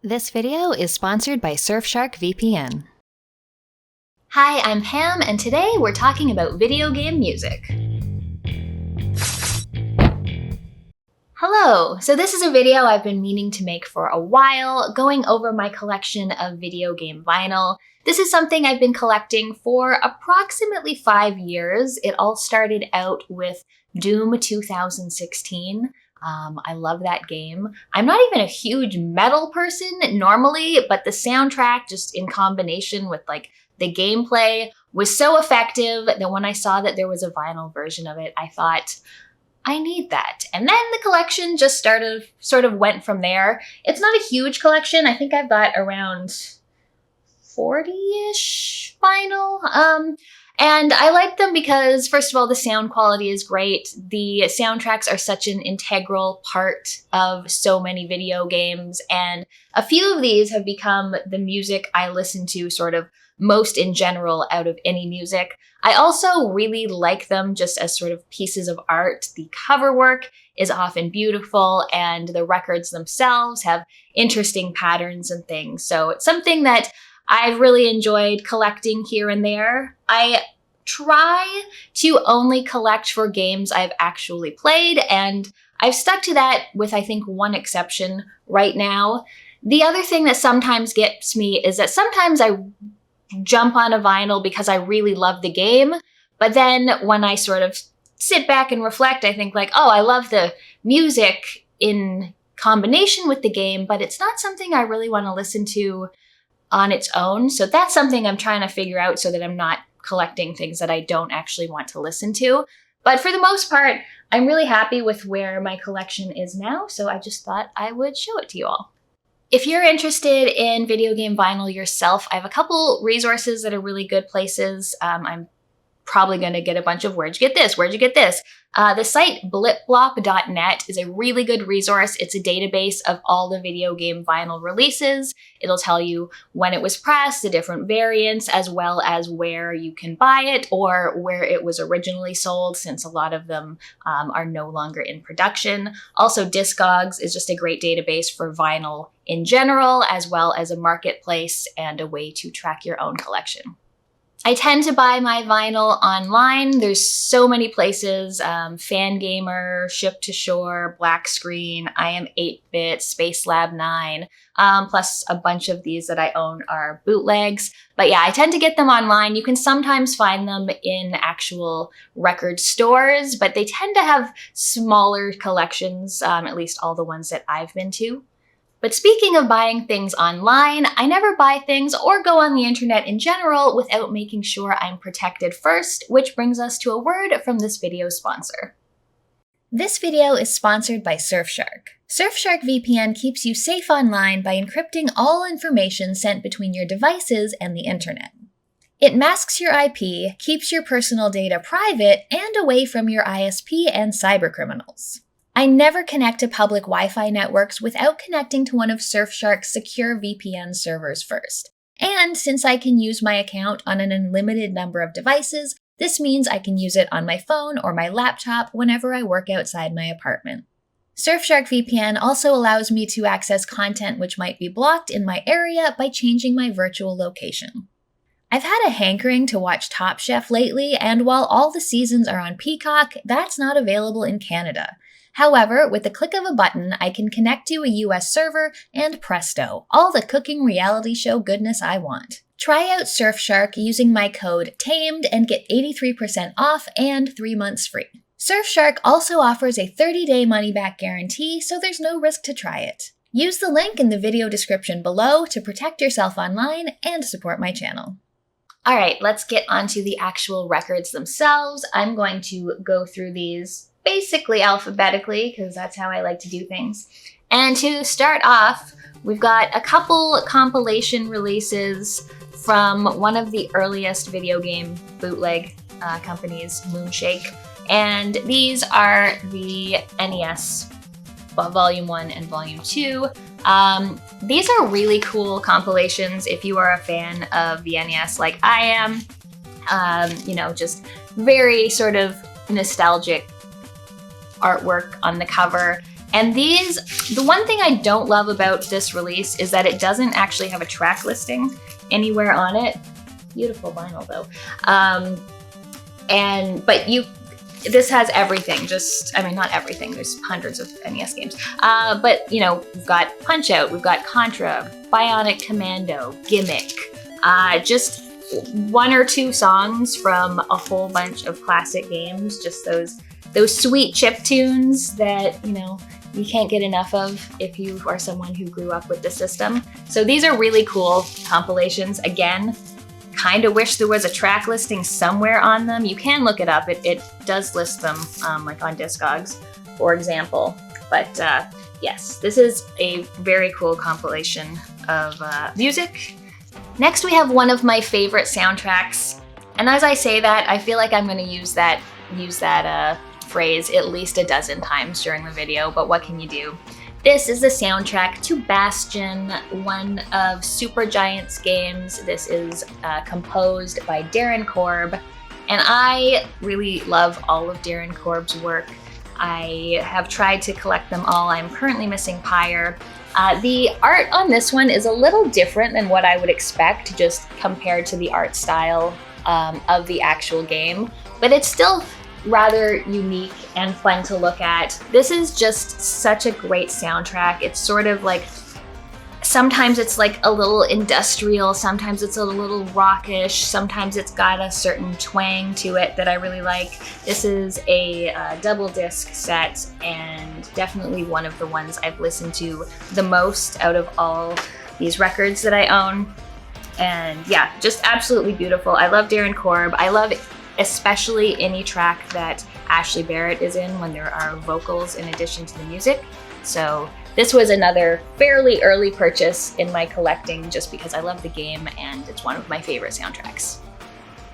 This video is sponsored by Surfshark VPN. Hi, I'm Pam, and today we're talking about video game music. Hello! So this is a video I've been meaning to make for a while, going over my collection of video game vinyl. This is something I've been collecting for approximately 5 years. It all started out with Doom 2016. I love that game. I'm not even a huge metal person normally, but the soundtrack, just in combination with like the gameplay, was so effective that when I saw that there was a vinyl version of it, I thought, I need that. And then the collection just sort of went from there. It's not a huge collection. I think I've got around 40-ish vinyl. And I like them because, first of all, the sound quality is great. The soundtracks are such an integral part of so many video games, and a few of these have become the music I listen to sort of most in general out of any music. I also really like them just as sort of pieces of art. The cover work is often beautiful, and the records themselves have interesting patterns and things. So it's something that I've really enjoyed collecting here and there. I try to only collect for games I've actually played, and I've stuck to that with, I think, one exception right now. The other thing that sometimes gets me is that sometimes I jump on a vinyl because I really love the game, but then when I sort of sit back and reflect, I think like, oh, I love the music in combination with the game, but it's not something I really want to listen to on its own. So that's something I'm trying to figure out so that I'm not collecting things that I don't actually want to listen to. But for the most part, I'm really happy with where my collection is now, so I just thought I would show it to you all. If you're interested in video game vinyl yourself, I have a couple resources that are really good places. I'm probably going to get a bunch of where'd you get this? Where'd you get this? The site blipblop.net is a really good resource. It's a database of all the video game vinyl releases. It'll tell you when it was pressed, the different variants, as well as where you can buy it or where it was originally sold, since a lot of them are no longer in production. Also, Discogs is just a great database for vinyl in general, as well as a marketplace and a way to track your own collection. I tend to buy my vinyl online. There's so many places, Fangamer, Ship to Shore, Black Screen, I Am 8-Bit, Space Lab 9, plus a bunch of these that I own are bootlegs. But yeah, I tend to get them online. You can sometimes find them in actual record stores, but they tend to have smaller collections, at least all the ones that I've been to. But speaking of buying things online, I never buy things or go on the internet in general without making sure I'm protected first, which brings us to a word from this video's sponsor. This video is sponsored by Surfshark. Surfshark VPN keeps you safe online by encrypting all information sent between your devices and the internet. It masks your IP, keeps your personal data private, and away from your ISP and cybercriminals. I never connect to public Wi-Fi networks without connecting to one of Surfshark's secure VPN servers first. And since I can use my account on an unlimited number of devices, this means I can use it on my phone or my laptop whenever I work outside my apartment. Surfshark VPN also allows me to access content which might be blocked in my area by changing my virtual location. I've had a hankering to watch Top Chef lately, and while all the seasons are on Peacock, that's not available in Canada. However, with the click of a button, I can connect to a US server, and presto, all the cooking reality show goodness I want. Try out Surfshark using my code TAMED and get 83% off and 3 months free. Surfshark also offers a 30-day money-back guarantee, so there's no risk to try it. Use the link in the video description below to protect yourself online and support my channel. All right, let's get onto the actual records themselves. I'm going to go through these basically alphabetically, because that's how I like to do things. And to start off, we've got a couple compilation releases from one of the earliest video game bootleg companies, Moonshake. And these are the NES Volume 1 and Volume 2. These are really cool compilations if you are a fan of the NES like I am. You know, just very sort of nostalgic artwork on the cover. And the one thing I don't love about this release is that it doesn't actually have a track listing anywhere on it. Beautiful vinyl though. This has everything, not everything, there's hundreds of NES games. But we've got Punch-Out, we've got Contra, Bionic Commando, Gimmick, just one or two songs from a whole bunch of classic games, just those sweet chip tunes that, you can't get enough of if you are someone who grew up with the system. So these are really cool compilations. Again, kind of wish there was a track listing somewhere on them. You can look it up. It does list them like on Discogs, for example. But yes, this is a very cool compilation of music. Next, we have one of my favorite soundtracks. And as I say that, I feel like I'm going to use that phrase at least a dozen times during the video, but what can you do? This is the soundtrack to Bastion, one of Supergiant's games. This is composed by Darren Korb, and I really love all of Darren Korb's work. I have tried to collect them all. I'm currently missing Pyre. The art on this one is a little different than what I would expect just compared to the art style of the actual game, but it's still rather unique and fun to look at. This is just such a great soundtrack. It's sort of like, sometimes it's like a little industrial, sometimes it's a little rockish, sometimes it's got a certain twang to it that I really like. This is a double disc set and definitely one of the ones I've listened to the most out of all these records that I own. And yeah, just absolutely beautiful. I love Darren Korb. I love especially any track that Ashley Barrett is in when there are vocals in addition to the music. So this was another fairly early purchase in my collecting just because I love the game and it's one of my favorite soundtracks.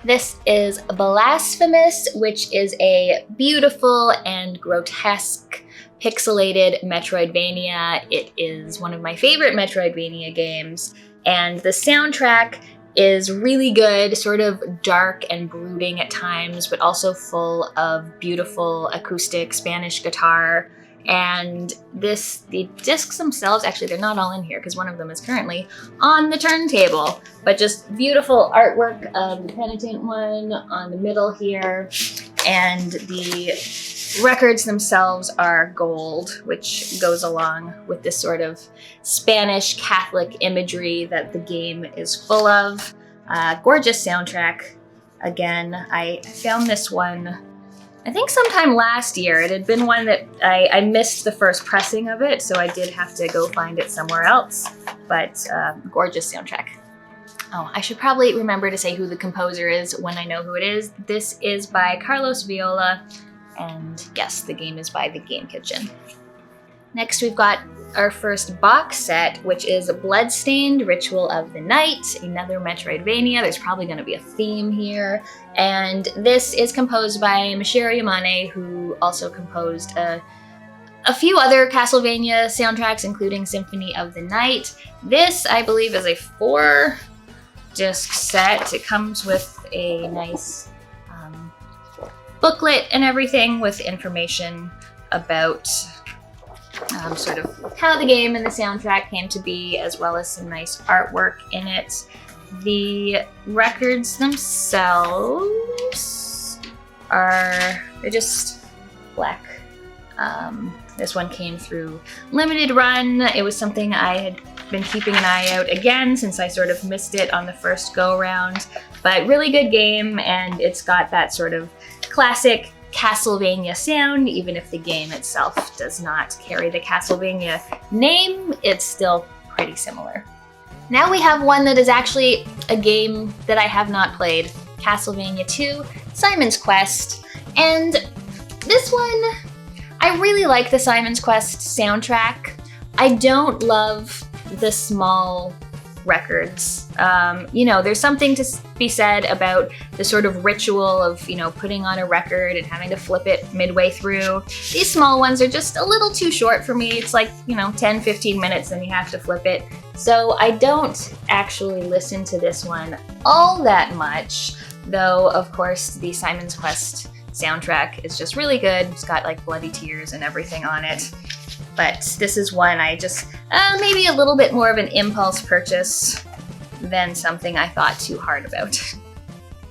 This is Blasphemous, which is a beautiful and grotesque pixelated Metroidvania. It is one of my favorite Metroidvania games, and the soundtrack is really good, sort of dark and brooding at times, but also full of beautiful acoustic Spanish guitar. And the discs themselves, actually they're not all in here because one of them is currently on the turntable, but just beautiful artwork, the penitent one on the middle here. And the records themselves are gold, which goes along with this sort of Spanish Catholic imagery that the game is full of. Gorgeous soundtrack. Again, I found this one, I think sometime last year. It had been one that I missed the first pressing of it, so I did have to go find it somewhere else. But gorgeous soundtrack. Oh, I should probably remember to say who the composer is when I know who it is. This is by Carlos Viola, and yes, the game is by The Game Kitchen. Next, we've got our first box set, which is Bloodstained, Ritual of the Night, another Metroidvania. There's probably going to be a theme here. And this is composed by Masahiro Yamane, who also composed a few other Castlevania soundtracks, including Symphony of the Night. This, I believe, is a 4-disc set. It comes with a nice booklet and everything with information about sort of how the game and the soundtrack came to be, as well as some nice artwork in it. The records themselves they're just black. This one came through limited run. It was something I had been keeping an eye out again since I sort of missed it on the first go around, but really good game, and it's got that sort of classic Castlevania sound. Even if the game itself does not carry the Castlevania name, it's still pretty similar. Now we have one that is actually a game that I have not played, Castlevania 2, Simon's Quest. And this one, I really like the Simon's Quest soundtrack. I don't love the small records. There's something to be said about the sort of ritual of, putting on a record and having to flip it midway through. These small ones are just a little too short for me. It's like, 10, 15 minutes and you have to flip it. So I don't actually listen to this one all that much, though, of course, the Simon's Quest soundtrack is just really good. It's got like Bloody Tears and everything on it. but this is one I just, maybe a little bit more of an impulse purchase than something I thought too hard about.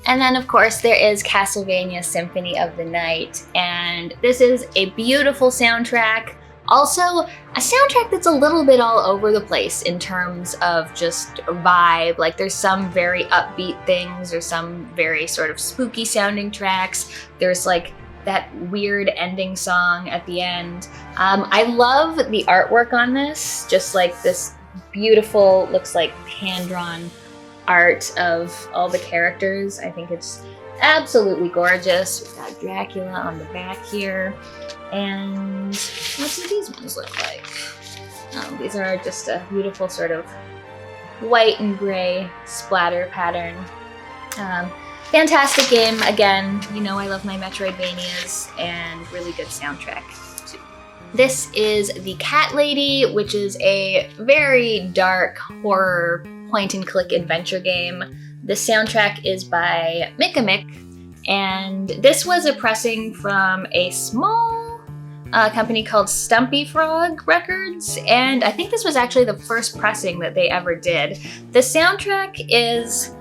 And then of course there is Castlvania Symphony of the Night, and this is a beautiful soundtrack. Also, a soundtrack that's a little bit all over the place in terms of just vibe. Like there's some very upbeat things, there's some very sort of spooky sounding tracks. There's like that weird ending song at the end. I love the artwork on this, just like this beautiful, looks like hand-drawn art of all the characters. I think it's absolutely gorgeous. We've got Dracula on the back here. And what do these ones look like? These are just a beautiful sort of white and gray splatter pattern. Fantastic game. Again, you know I love my Metroidvanias, and really good soundtrack too. This is The Cat Lady, which is a very dark horror point-and-click adventure game. The soundtrack is by Mick, and this was a pressing from a small company called Stumpy Frog Records, and I think this was actually the first pressing that they ever did. The soundtrack is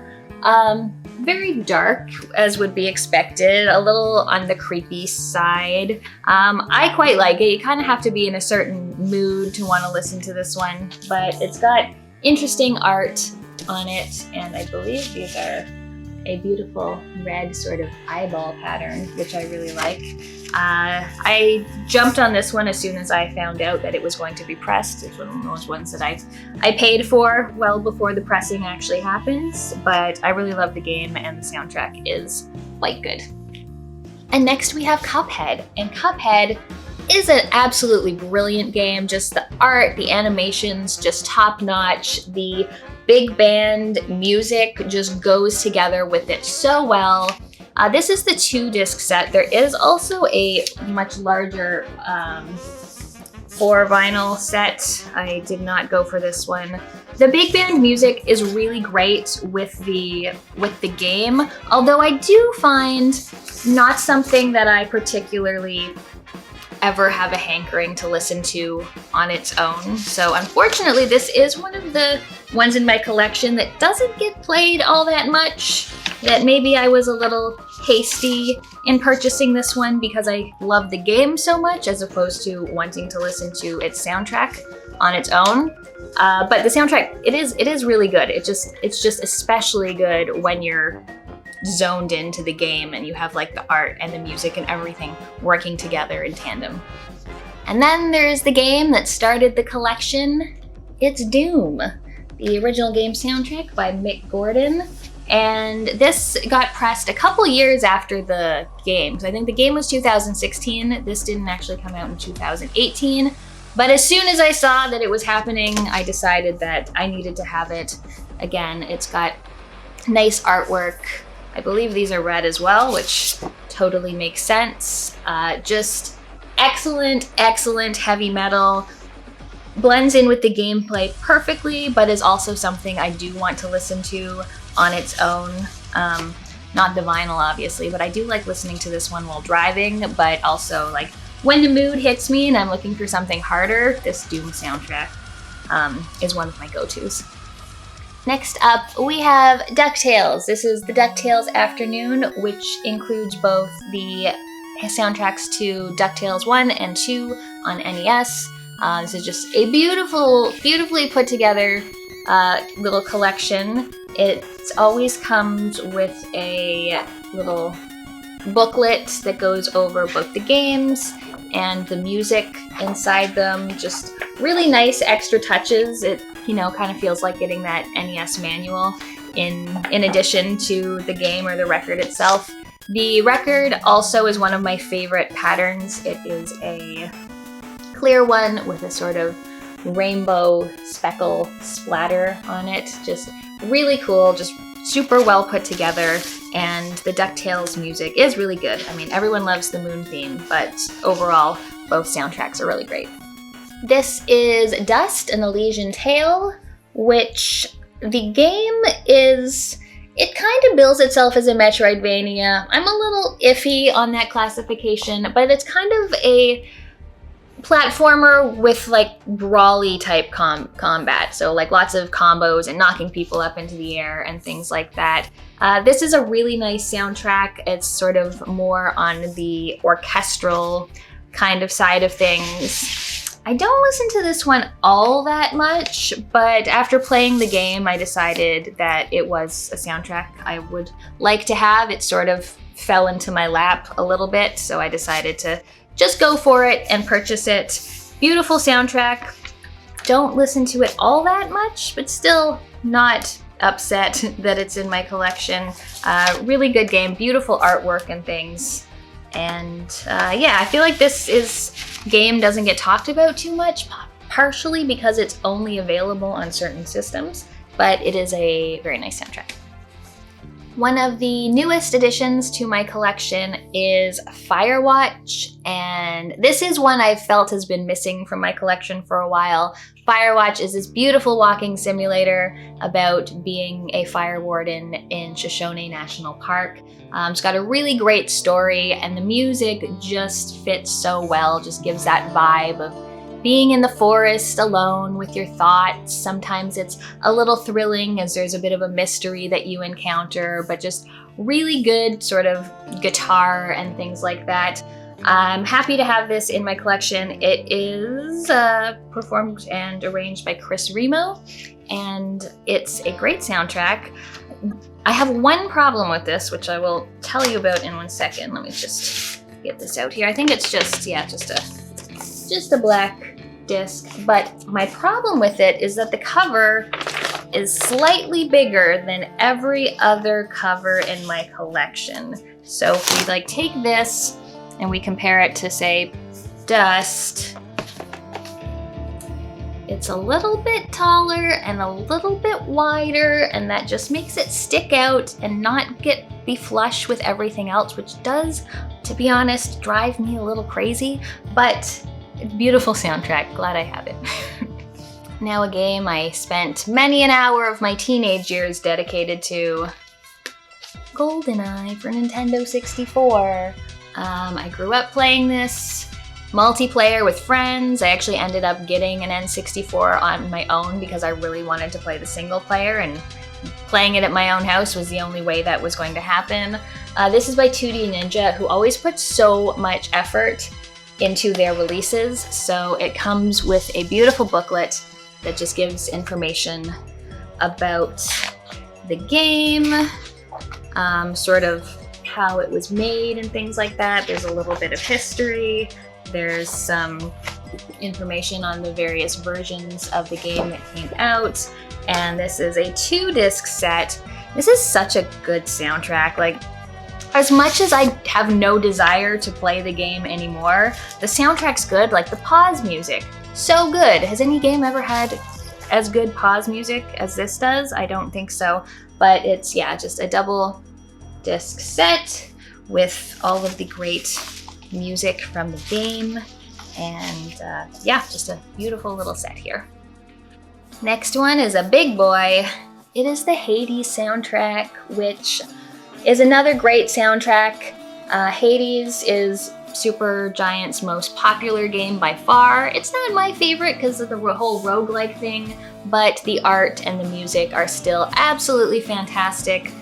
very dark, as would be expected, a little on the creepy side. I quite like it. You kind of have to be in a certain mood to want to listen to this one, but it's got interesting art on it, and I believe these are a beautiful red sort of eyeball pattern, which I really like. I jumped on this one as soon as I found out that it was going to be pressed. It's one of those ones that I paid for well before the pressing actually happens, but I really love the game and the soundtrack is quite good. And next we have Cuphead, and Cuphead is an absolutely brilliant game. Just the art, the animations, just top notch. The big band music just goes together with it so well. This is the 2-disc set. There is also a much larger 4-vinyl set. I did not go for this one. The big band music is really great with the game, although I do find not something that I particularly ever have a hankering to listen to on its own. So unfortunately, this is one of the ones in my collection that doesn't get played all that much, that maybe I was a little hasty in purchasing this one because I love the game so much as opposed to wanting to listen to its soundtrack on its own. But the soundtrack, it is really good. It's just especially good when you're zoned into the game and you have like the art and the music and everything working together in tandem. And then there's the game that started the collection. It's Doom, the original game soundtrack by Mick Gordon. And this got pressed a couple years after the game. So I think the game was 2016. This didn't actually come out in 2018. But as soon as I saw that it was happening, I decided that I needed to have it. Again, it's got nice artwork. I believe these are red as well, which totally makes sense. Just excellent, excellent heavy metal. Blends in with the gameplay perfectly, but is also something I do want to listen to on its own. Not the vinyl, obviously, but I do like listening to this one while driving, but also like when the mood hits me and I'm looking for something harder, this Doom soundtrack is one of my go-tos. Next up, we have DuckTales. This is the DuckTales Afternoon, which includes both the soundtracks to DuckTales 1 and 2 on NES. This is just a beautifully put together little collection. It always comes with a little booklet that goes over both the games and the music inside them. Just really nice extra touches. It, kind of feels like getting that NES manual in addition to the game or the record itself. The record also is one of my favorite patterns. It is a clear one with a sort of rainbow speckle splatter on it. Just really cool, just super well put together, and the DuckTales music is really good. I mean, everyone loves the moon theme, but overall, both soundtracks are really great. This is Dust, an Elysian Tale, which the game is... It kind of bills itself as a Metroidvania. I'm a little iffy on that classification, but it's kind of a platformer with like brawly type combat. So like lots of combos and knocking people up into the air and things like that. This is a really nice soundtrack. It's sort of more on the orchestral kind of side of things. I don't listen to this one all that much, but after playing the game, I decided that it was a soundtrack I would like to have. It sort of fell into my lap a little bit, so I decided to just go for it and purchase it. Beautiful soundtrack. Don't listen to it all that much, but still not upset that it's in my collection. Really good game, beautiful artwork and things. And yeah, I feel like this game doesn't get talked about too much, partially because it's only available on certain systems, but it is a very nice soundtrack. One of the newest additions to my collection is Firewatch, and this is one I've felt has been missing from my collection for a while. Firewatch is this beautiful walking simulator about being a fire warden in Shoshone National Park. It's got a really great story, and the music just fits so well, just gives that vibe of being in the forest alone with your thoughts. Sometimes it's a little thrilling as there's a bit of a mystery that you encounter, but just really good sort of guitar and things like that. I'm happy to have this in my collection. It is performed and arranged by Chris Remo, and it's a great soundtrack. I have one problem with this, which I will tell you about in 1 second. Let me just get this out here. I think it's just a black disc, but my problem with it is that the cover is slightly bigger than every other cover in my collection. So if we like take this and we compare it to, say, Dust, it's a little bit taller and a little bit wider, and that just makes it stick out and not be flush with everything else, which does, to be honest, drive me a little crazy, but beautiful soundtrack, glad I have it. Now a game I spent many an hour of my teenage years dedicated to, Goldeneye for Nintendo 64. I grew up playing this multiplayer with friends. I actually ended up getting an N64 on my own because I really wanted to play the single player, and playing it at my own house was the only way that was going to happen. This is by 2D Ninja, who always puts so much effort into their releases. So it comes with a beautiful booklet that just gives information about the game, sort of how it was made and things like that. There's a little bit of history. There's some information on the various versions of the game that came out. And this is a 2-disc set. This is such a good soundtrack. Like, as much as I have no desire to play the game anymore, the soundtrack's good. Like the pause music, so good. Has any game ever had as good pause music as this does? I don't think so. But it's, yeah, just a double disc set with all of the great music from the game. And yeah, just a beautiful little set here. Next one is a big boy. It is the Hades soundtrack, which is another great soundtrack. Hades is Supergiant's most popular game by far. It's not my favorite because of the whole roguelike thing, but the art and the music are still absolutely fantastic.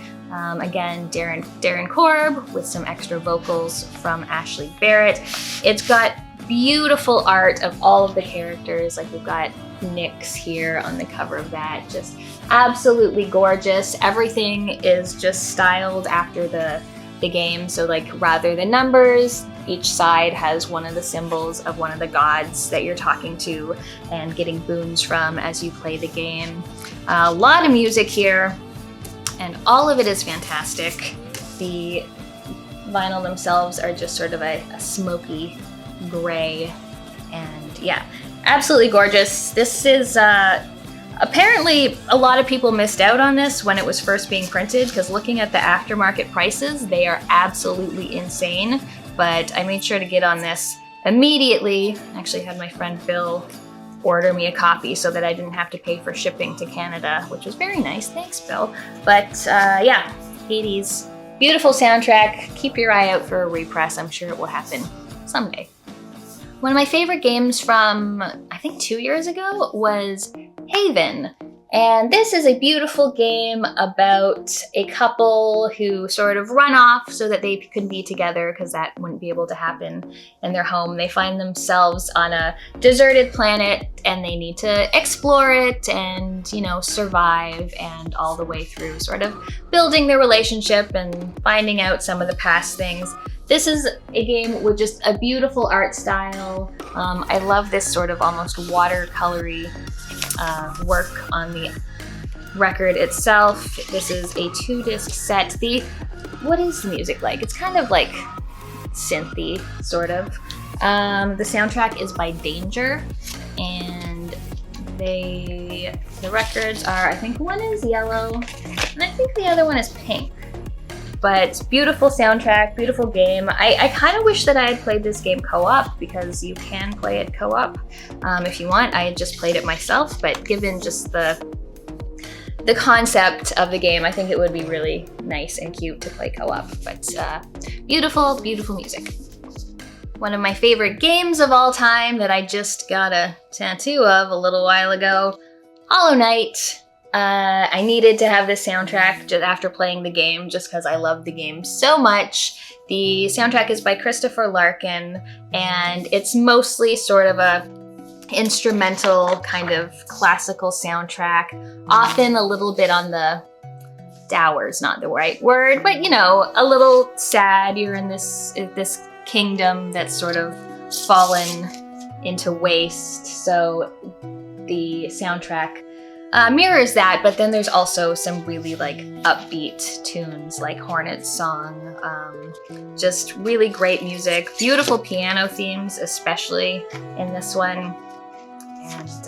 Again, Darren Korb with some extra vocals from Ashley Barrett. It's got beautiful art of all of the characters. Like we've got Nyx here on the cover of that, just absolutely gorgeous. Everything is just styled after the game. So like rather than numbers, each side has one of the symbols of one of the gods that you're talking to and getting boons from as you play the game. A lot of music here, and all of it is fantastic. The vinyl themselves are just sort of a smoky gray, and yeah, absolutely gorgeous. This is apparently a lot of people missed out on this when it was first being printed, because looking at the aftermarket prices, they are absolutely insane. But I made sure to get on this immediately. Actually had my friend Bill order me a copy so that I didn't have to pay for shipping to Canada, which was very nice. Thanks, Bill. But yeah, Hades, beautiful soundtrack. Keep your eye out for a repress. I'm sure it will happen someday. One of my favorite games from, I think 2 years ago, was Haven. And this is a beautiful game about a couple who sort of run off so that they can be together, because that wouldn't be able to happen in their home. They find themselves on a deserted planet and they need to explore it and, you know, survive, and all the way through sort of building their relationship and finding out some of the past things. This is a game with just a beautiful art style. I love this sort of almost watercolory work on the record itself. This is a 2-disc set. What is the music like? It's kind of like synthy, sort of. The soundtrack is by Danger, and the records are, I think one is yellow, and I think the other one is pink. But beautiful soundtrack, beautiful game. I kind of wish that I had played this game co-op, because you can play it co-op if you want. I had just played it myself, but given just the concept of the game, I think it would be really nice and cute to play co-op. But beautiful, beautiful music. One of my favorite games of all time that I just got a tattoo of a little while ago, Hollow Knight. I needed to have this soundtrack just after playing the game, just because I love the game so much. The soundtrack is by Christopher Larkin, and it's mostly sort of a instrumental kind of classical soundtrack, often a little bit on the dour's not the right word, but you know, a little sad. You're in this kingdom that's sort of fallen into waste, so the soundtrack mirrors that, but then there's also some really like upbeat tunes like Hornet's Song, just really great music, beautiful piano themes, especially in this one. And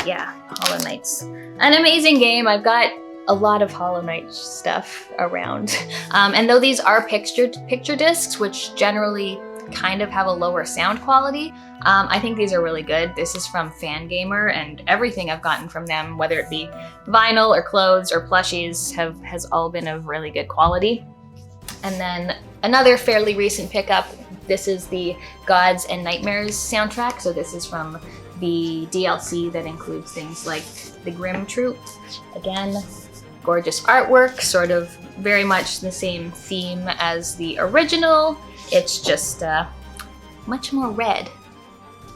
yeah, Hollow Knight's an amazing game. I've got a lot of Hollow Knight stuff around. And though these are picture discs, which generally kind of have a lower sound quality, I think these are really good. This is from Fangamer, and everything I've gotten from them, whether it be vinyl or clothes or plushies, has all been of really good quality. And then another fairly recent pickup, this is the Gods and Nightmares soundtrack. So this is from the DLC that includes things like the Grimm Troop. Again, gorgeous artwork, sort of very much the same theme as the original. It's just much more red.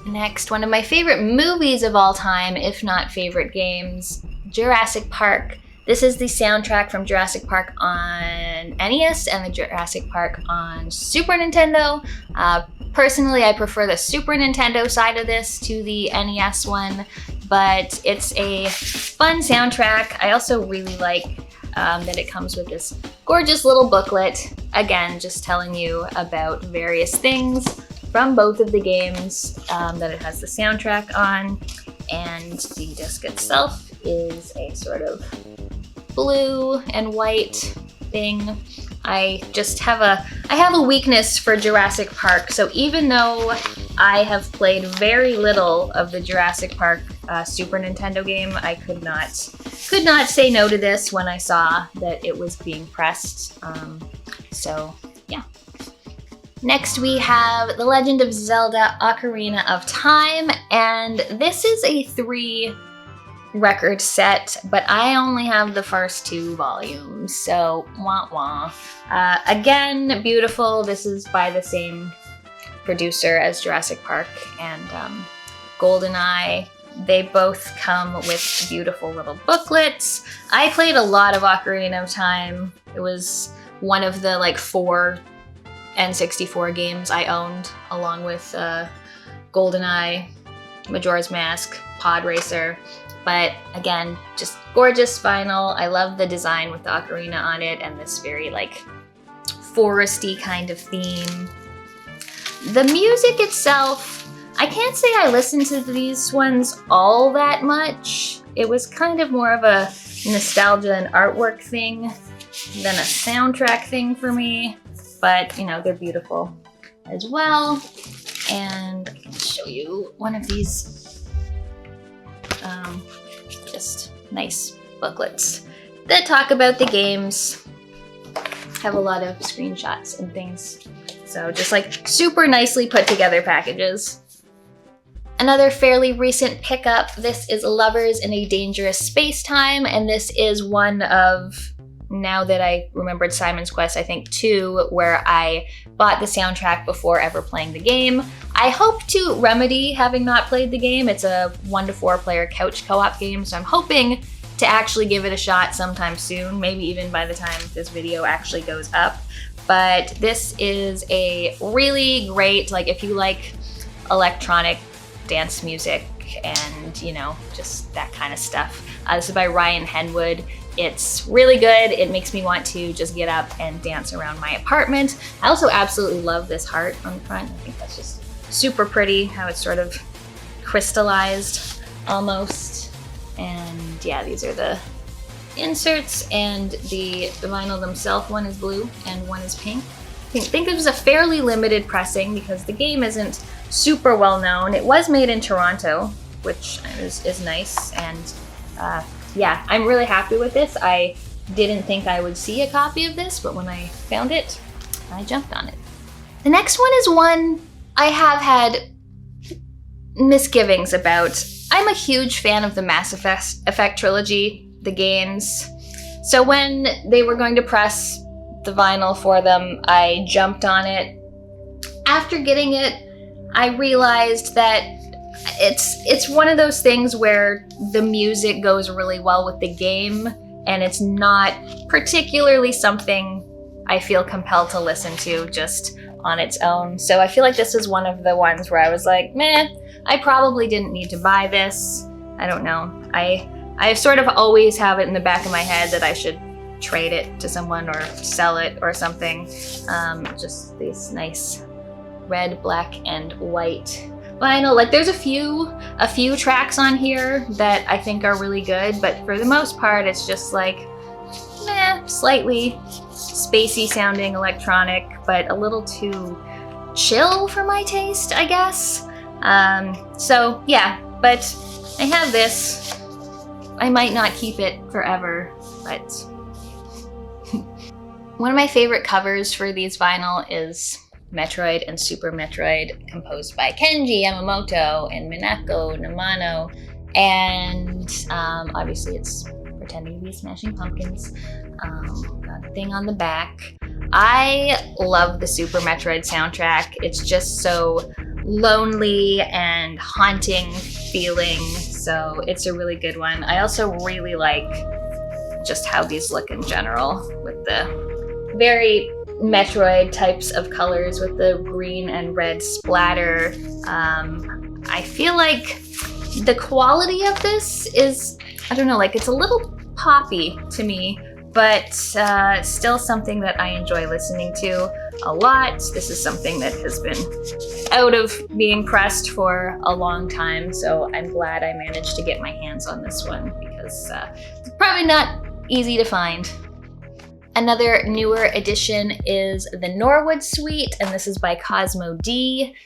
Next, one of my favorite movies of all time, if not favorite games, Jurassic Park. This is the soundtrack from Jurassic Park on NES and the Jurassic Park on Super Nintendo. Personally, I prefer the Super Nintendo side of this to the NES one, but it's a fun soundtrack. I also really like that it comes with this gorgeous little booklet, again, just telling you about various things from both of the games that it has the soundtrack on. And the disc itself is a sort of blue and white thing. I just have a weakness for Jurassic Park, so even though I have played very little of the Jurassic Park Super Nintendo game, I could not say no to this when I saw that it was being pressed. So yeah. Next we have The Legend of Zelda: Ocarina of Time, and this is a 3-record set, but I only have the first 2 volumes, so wah wah. Again, beautiful. This is by the same producer as Jurassic Park and Goldeneye. They both come with beautiful little booklets. I played a lot of Ocarina of Time. It was one of the like 4 N64 games I owned, along with Goldeneye, Majora's Mask, Pod Racer. But again, just gorgeous vinyl. I love the design with the ocarina on it and this very like foresty kind of theme. The music itself, I can't say I listened to these ones all that much. It was kind of more of a nostalgia and artwork thing than a soundtrack thing for me. But, you know, they're beautiful as well. And I can show you one of these just nice booklets that talk about the games. Have a lot of screenshots and things. So just like super nicely put together packages. Another fairly recent pickup, this is Lovers in a Dangerous Space-Time, and this is one of, now that I remembered Simon's Quest, I think 2, where I bought the soundtrack before ever playing the game. I hope to remedy having not played the game. It's a 1 to 4 player couch co-op game, so I'm hoping to actually give it a shot sometime soon, maybe even by the time this video actually goes up. But this is a really great, like if you like electronic dance music and, you know, just that kind of stuff. This is by Ryan Henwood. It's really good. It makes me want to just get up and dance around my apartment. I also absolutely love this heart on the front. I think that's just super pretty, how it's sort of crystallized almost. And yeah, these are the inserts, and the vinyl themselves. One is blue and one is pink. I think this was a fairly limited pressing because the game isn't super well known. It was made in Toronto, which is nice, and yeah, I'm really happy with this. I didn't think I would see a copy of this, but when I found it, I jumped on it. The next one is one I have had misgivings about. I'm a huge fan of the Mass Effect trilogy, the games. So when they were going to press the vinyl for them, I jumped on it. After getting it, I realized that it's one of those things where the music goes really well with the game, and it's not particularly something I feel compelled to listen to just on its own. So I feel like this is one of the ones where I was like, meh, I probably didn't need to buy this. I don't know. I sort of always have it in the back of my head that I should trade it to someone or sell it or something. Just these nice red, black, and white vinyl. Like there's a few tracks on here that I think are really good, but for the most part, it's just like, meh, slightly spacey sounding electronic, but a little too chill for my taste, I guess. So yeah, but I have this. I might not keep it forever, but one of my favorite covers for these vinyl is Metroid and Super Metroid, composed by Kenji Yamamoto and Minako Namano, and obviously it's pretending to be Smashing Pumpkins. Got a thing on the back. I love the Super Metroid soundtrack. It's just so lonely and haunting feeling, so it's a really good one. I also really like just how these look in general, with the very Metroid types of colors with the green and red splatter. I feel like the quality of this is, I don't know, like it's a little poppy to me, but still something that I enjoy listening to a lot. This is something that has been out of being pressed for a long time, so I'm glad I managed to get my hands on this one because it's probably not easy to find. Another newer edition is the Norwood Suite, and this is by Cosmo D.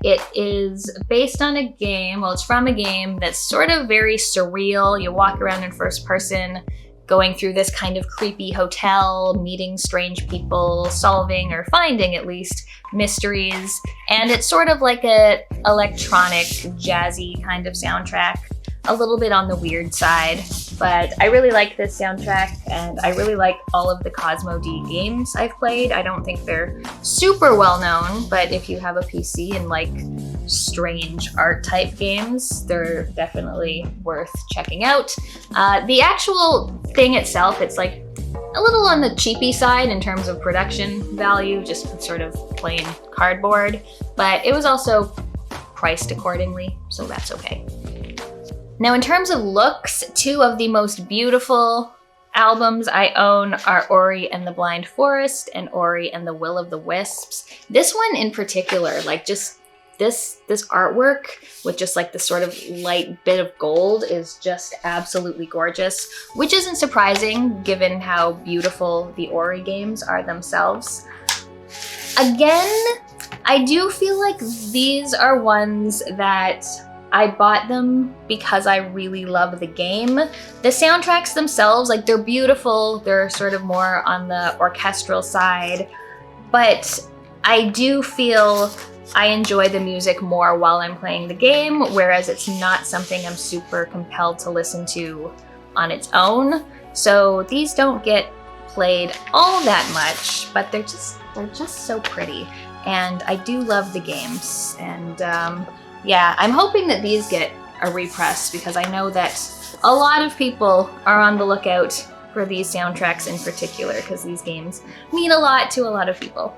It is based on a game, well, it's from a game that's sort of very surreal. You walk around in first person, going through this kind of creepy hotel, meeting strange people, solving or finding at least mysteries. And it's sort of like a electronic, jazzy kind of soundtrack, a little bit on the weird side. But I really like this soundtrack, and I really like all of the Cosmo D games I've played. I don't think they're super well known, but if you have a PC and like strange art type games, they're definitely worth checking out. The actual thing itself, it's like a little on the cheapy side in terms of production value, just sort of plain cardboard, but it was also priced accordingly, so that's okay. Now, in terms of looks, two of the most beautiful albums I own are Ori and the Blind Forest and Ori and the Will of the Wisps. This one in particular, like just this artwork with just like this sort of light bit of gold is just absolutely gorgeous, which isn't surprising given how beautiful the Ori games are themselves. Again, I do feel like these are ones that I bought them because I really love the game. The soundtracks themselves, like they're beautiful, they're sort of more on the orchestral side, but I do feel I enjoy the music more while I'm playing the game, whereas it's not something I'm super compelled to listen to on its own. So these don't get played all that much, but they're just so pretty. And I do love the games. And yeah, I'm hoping that these get a repress because I know that a lot of people are on the lookout for these soundtracks in particular because these games mean a lot to a lot of people.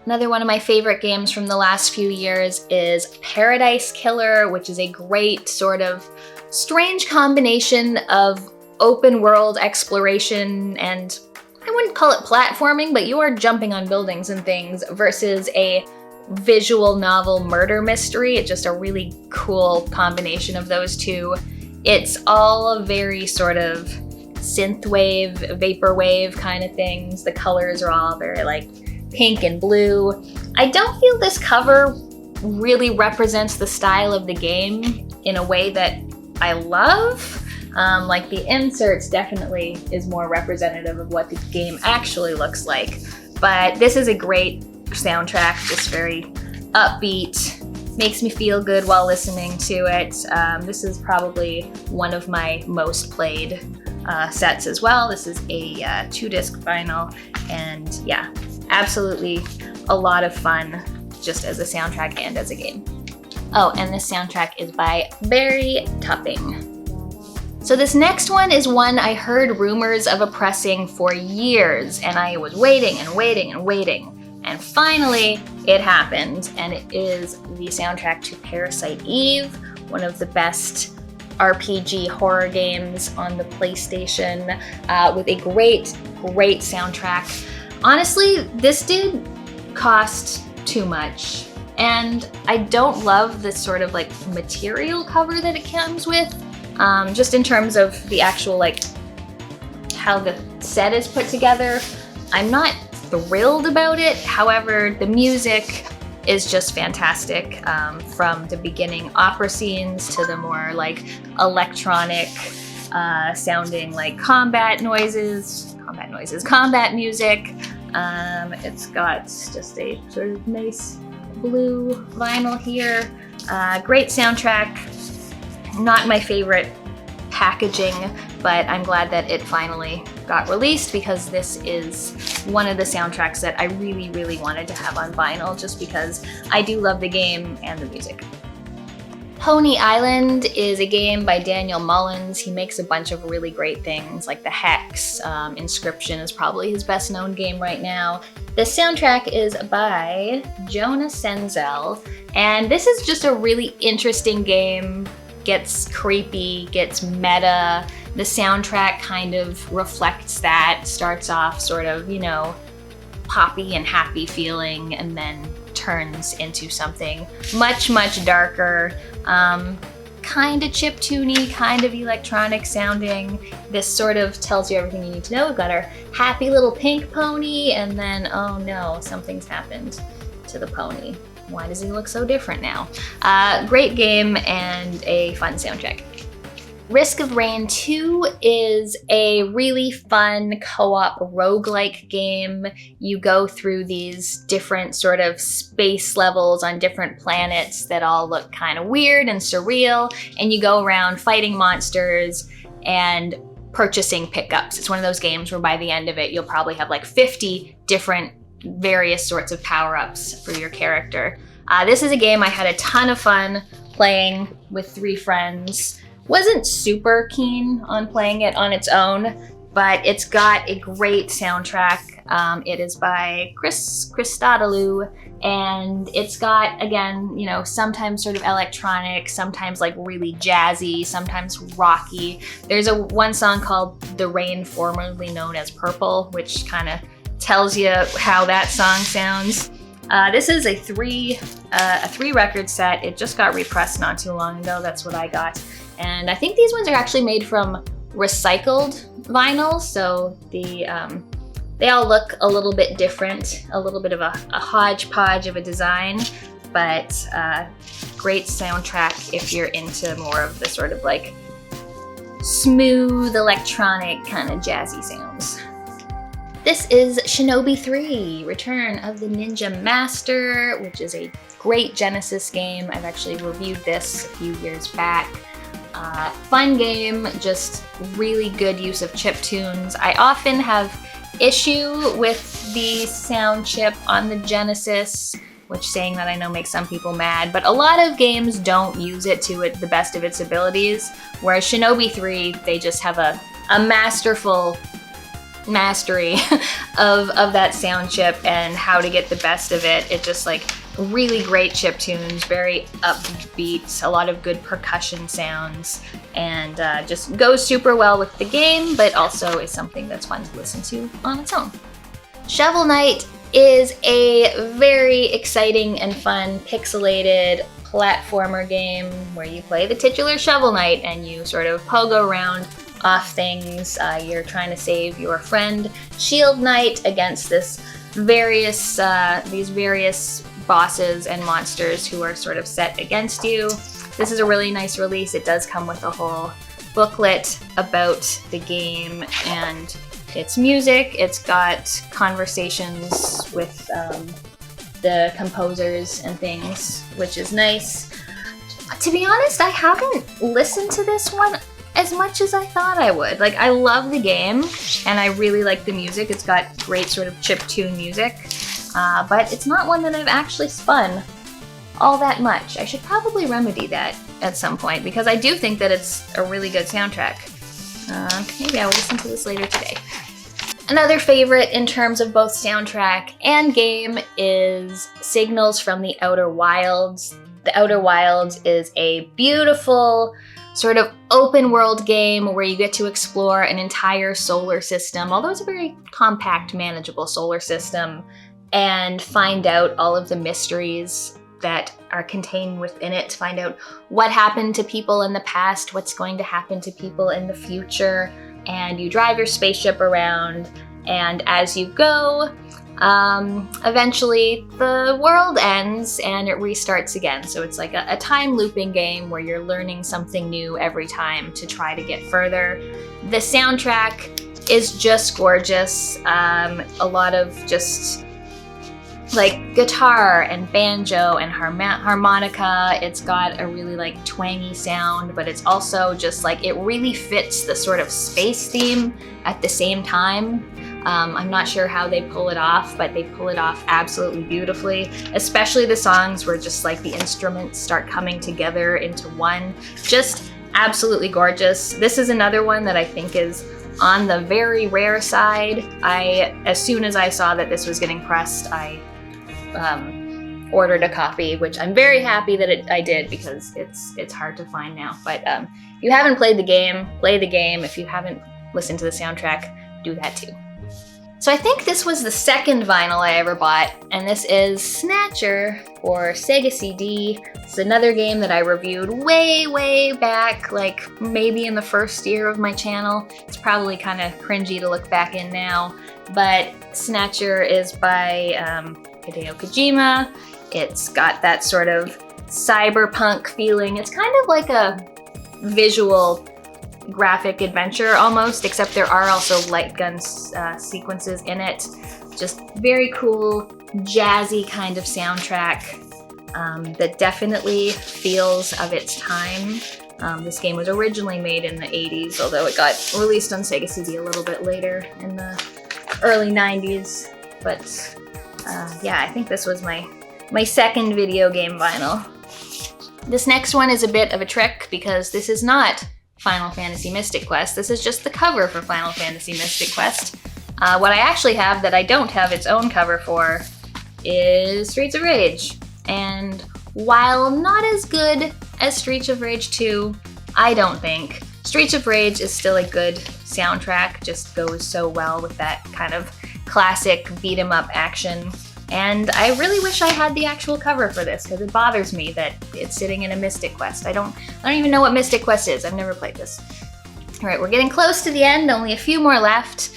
Another one of my favorite games from the last few years is Paradise Killer, which is a great sort of strange combination of open world exploration and I wouldn't call it platforming, but you are jumping on buildings and things versus a visual novel murder mystery. It's just a really cool combination of those two. It's all very sort of synthwave, vaporwave kind of things. The colors are all very like pink and blue. I don't feel this cover really represents the style of the game in a way that I love. Like the inserts definitely is more representative of what the game actually looks like. But this is a great soundtrack, just very upbeat, makes me feel good while listening to it. This is probably one of my most played sets as well. This is a 2-disc vinyl, and yeah, absolutely a lot of fun just as a soundtrack and as a game. Oh, and this soundtrack is by Barry Topping. So this next one is one I heard rumors of oppressing for years, and I was waiting and waiting and waiting. And finally, it happened, and it is the soundtrack to Parasite Eve, one of the best RPG horror games on the PlayStation, with a great soundtrack. Honestly, this did cost too much, and I don't love the sort of like material cover that it comes with, just in terms of the actual like how the set is put together. I'm not thrilled about it. However, the music is just fantastic, from the beginning opera scenes to the more like electronic sounding like combat music. It's got just a sort of nice blue vinyl here. Great soundtrack. Not my favorite packaging, but I'm glad that it finally got released because this is one of the soundtracks that I really wanted to have on vinyl just because I do love the game and the music. Pony Island is a game by Daniel Mullins. He makes a bunch of really great things like the Hex. Inscription is probably his best known game right now. The soundtrack is by Jonah Senzel, and this is just a really interesting game. Gets creepy, gets meta. The soundtrack kind of reflects that. Starts off sort of, you know, poppy and happy feeling and then turns into something much darker. Kind of chiptune-y, kind of electronic sounding. This sort of tells you everything you need to know. We've got our happy little pink pony, and then, oh no, something's happened to the pony. Why does he look so different now? Great game and a fun soundtrack. Risk of Rain 2 is a really fun co-op roguelike game. You go through these different sort of space levels on different planets that all look kind of weird and surreal, and you go around fighting monsters and purchasing pickups. It's one of those games where by the end of it, you'll probably have like 50 different various sorts of power-ups for your character. This is a game I had a ton of fun playing with 3 friends. Wasn't super keen on playing it on its own, but it's got a great soundtrack. It is by Chris Christodoulou, and it's got, again, you know, sometimes sort of electronic, sometimes like really jazzy, sometimes rocky. There's one song called The Rain, formerly known as Purple, which kind of tells you how that song sounds. This is a 3 record set. It just got repressed not too long ago. That's what I got. And I think these ones are actually made from recycled vinyl, so they all look a little bit different, a little bit of a hodgepodge of a design, but great soundtrack if you're into more of the sort of like smooth electronic kind of jazzy sounds. This is Shinobi 3, Return of the Ninja Master, which is a great Genesis game. I've actually reviewed this a few years back. Fun game, just really good use of chip tunes. I often have issue with the sound chip on the Genesis, which saying that I know makes some people mad, but a lot of games don't use it to the best of its abilities, whereas Shinobi 3, they just have a masterful mastery of that sound chip and how to get the best of it. It just like really great chip tunes, very upbeat, a lot of good percussion sounds, and just goes super well with the game, but also is something that's fun to listen to on its own. Shovel Knight is a very exciting and fun pixelated platformer game where you play the titular Shovel Knight and you sort of pogo around off things. You're trying to save your friend Shield Knight against these various bosses and monsters who are sort of set against you. This is a really nice release. It does come with a whole booklet about the game and its music. It's got conversations with the composers and things, which is nice. To be honest, I haven't listened to this one as much as I thought I would. Like, I love the game and I really like the music. It's got great sort of chiptune music, but it's not one that I've actually spun all that much. I should probably remedy that at some point because I do think that it's a really good soundtrack. Maybe I will listen to this later today. Another favorite in terms of both soundtrack and game is Signals from the Outer Wilds. The Outer Wilds is a beautiful sort of open world game where you get to explore an entire solar system, although it's a very compact, manageable solar system, and find out all of the mysteries that are contained within it, to find out what happened to people in the past, what's going to happen to people in the future, and you drive your spaceship around, and as you go, eventually the world ends and it restarts again. So it's like a time looping game where you're learning something new every time to try to get further. The soundtrack is just gorgeous. A lot of just like guitar and banjo and harmonica. It's got a really like twangy sound, but it's also just like, it really fits the sort of space theme at the same time. I'm not sure how they pull it off, but they pull it off absolutely beautifully, especially the songs where just like the instruments start coming together into one. Just absolutely gorgeous. This is another one that I think is on the very rare side. As soon as I saw that this was getting pressed, I ordered a copy, which I'm very happy that I did because it's hard to find now. But if you haven't played the game, play the game. If you haven't listened to the soundtrack, do that too. So I think this was the second vinyl I ever bought, and this is Snatcher for Sega CD. It's another game that I reviewed way back, like maybe in the first year of my channel. It's probably kind of cringy to look back in now, but Snatcher is by Hideo Kojima. It's got that sort of cyberpunk feeling. It's kind of like a visual graphic adventure almost, except there are also light gun sequences in it. Just very cool, jazzy kind of soundtrack that definitely feels of its time. This game was originally made in the 80s, although it got released on Sega CD a little bit later in the early 90s. But yeah, I think this was my second video game vinyl. This next one is a bit of a trick because this is not Final Fantasy Mystic Quest. This is just the cover for Final Fantasy Mystic Quest. What I actually have that I don't have its own cover for is Streets of Rage. And while not as good as Streets of Rage 2, I don't think, Streets of Rage is still a good soundtrack, just goes so well with that kind of classic beat-em-up action. And I really wish I had the actual cover for this, because it bothers me that it's sitting in a Mystic Quest. I don't even know what Mystic Quest is. I've never played this. All right, we're getting close to the end, only a few more left.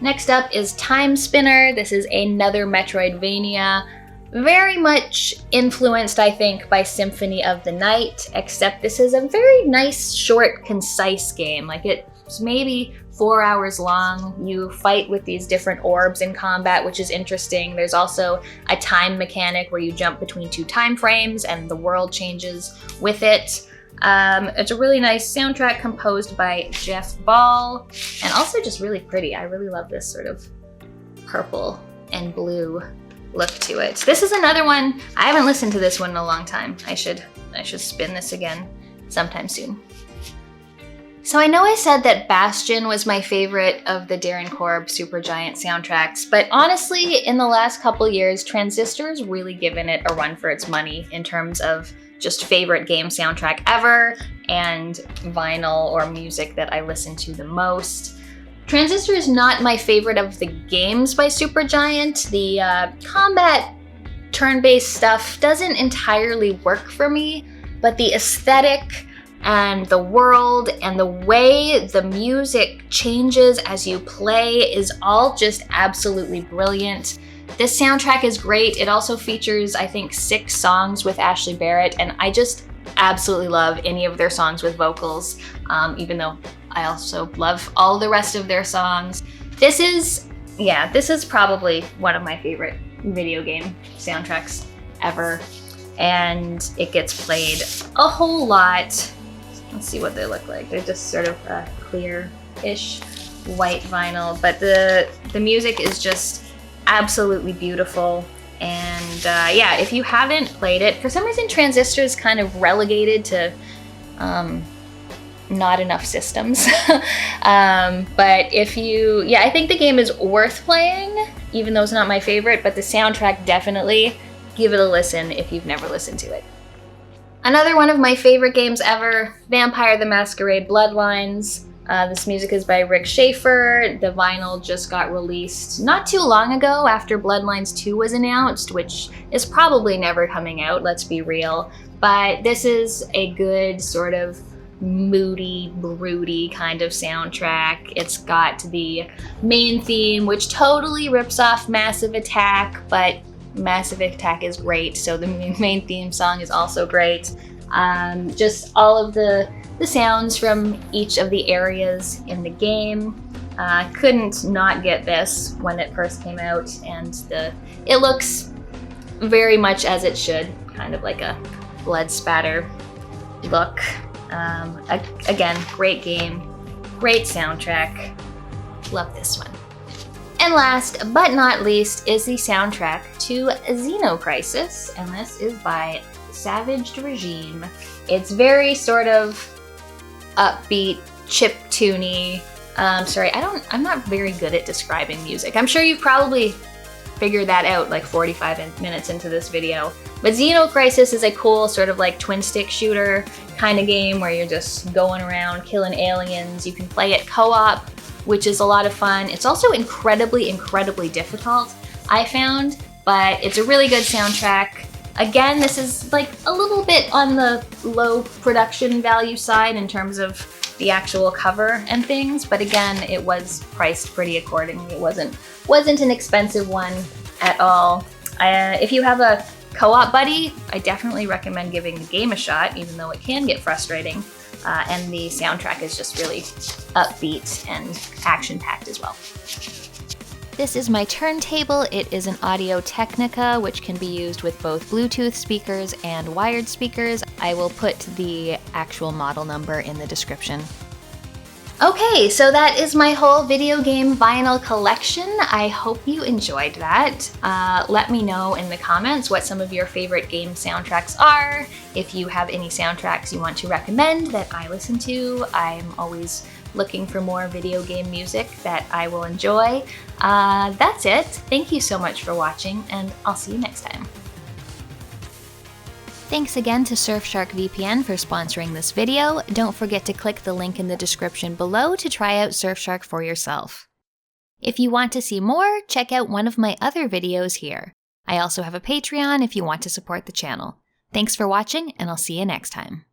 Next up is Timespinner. This is another Metroidvania, very much influenced, I think, by Symphony of the Night, except this is a very nice, short, concise game. Like, it's maybe 4 hours long. You fight with these different orbs in combat, which is interesting. There's also a time mechanic where you jump between 2 time frames and the world changes with it. It's a really nice soundtrack composed by Jeff Ball, and also just really pretty. I really love this sort of purple and blue look to it. This is another one. I haven't listened to this one in a long time. I should spin this again sometime soon. So I know I said that Bastion was my favorite of the Darren Korb Supergiant soundtracks, but honestly, in the last couple years, Transistor's really given it a run for its money in terms of just favorite game soundtrack ever and vinyl or music that I listen to the most. Transistor is not my favorite of the games by Supergiant. The combat turn-based stuff doesn't entirely work for me, but the aesthetic and the world and the way the music changes as you play is all just absolutely brilliant. This soundtrack is great. It also features, I think, 6 songs with Ashley Barrett, and I just absolutely love any of their songs with vocals, even though I also love all the rest of their songs. This is probably one of my favorite video game soundtracks ever, and it gets played a whole lot. Let's see what they look like. They're just sort of clear-ish white vinyl, but the music is just absolutely beautiful. And yeah, if you haven't played it, for some reason Transistor is kind of relegated to not enough systems. But if you, I think the game is worth playing, even though it's not my favorite, but the soundtrack definitely, give it a listen if you've never listened to it. Another one of my favorite games ever, Vampire the Masquerade Bloodlines. This music is by Rick Schaefer. The vinyl just got released not too long ago after Bloodlines 2 was announced, which is probably never coming out, let's be real. But this is a good sort of moody, broody kind of soundtrack. It's got the main theme, which totally rips off Massive Attack, but Massive Attack is great, so the main theme song is also great. Just all of the sounds from each of the areas in the game. Couldn't not get this when it first came out, and it looks very much as it should, kind of like a blood spatter look. Again, great game, great soundtrack. Love this one. And last but not least is the soundtrack to Xeno Crisis, and this is by Savaged Regime. It's very sort of upbeat, chiptune-y. I'm not very good at describing music. I'm sure you've probably figured that out like 45 minutes into this video. But Xeno Crisis is a cool sort of like twin stick shooter kind of game where you're just going around killing aliens. You can play it co-op, which is a lot of fun. It's also incredibly, incredibly difficult, I found, but it's a really good soundtrack. Again, this is like a little bit on the low production value side in terms of the actual cover and things, but again, it was priced pretty accordingly. It wasn't an expensive one at all. If you have a co-op buddy, I definitely recommend giving the game a shot, even though it can get frustrating. And the soundtrack is just really upbeat and action-packed as well. This is my turntable. It is an Audio-Technica, which can be used with both Bluetooth speakers and wired speakers. I will put the actual model number in the description. Okay, so that is my whole video game vinyl collection. I hope you enjoyed that. Let me know in the comments what some of your favorite game soundtracks are. If you have any soundtracks you want to recommend that I listen to, I'm always looking for more video game music that I will enjoy. That's it. Thank you so much for watching, and I'll see you next time. Thanks again to Surfshark VPN for sponsoring this video. Don't forget to click the link in the description below to try out Surfshark for yourself. If you want to see more, check out one of my other videos here. I also have a Patreon if you want to support the channel. Thanks for watching, and I'll see you next time.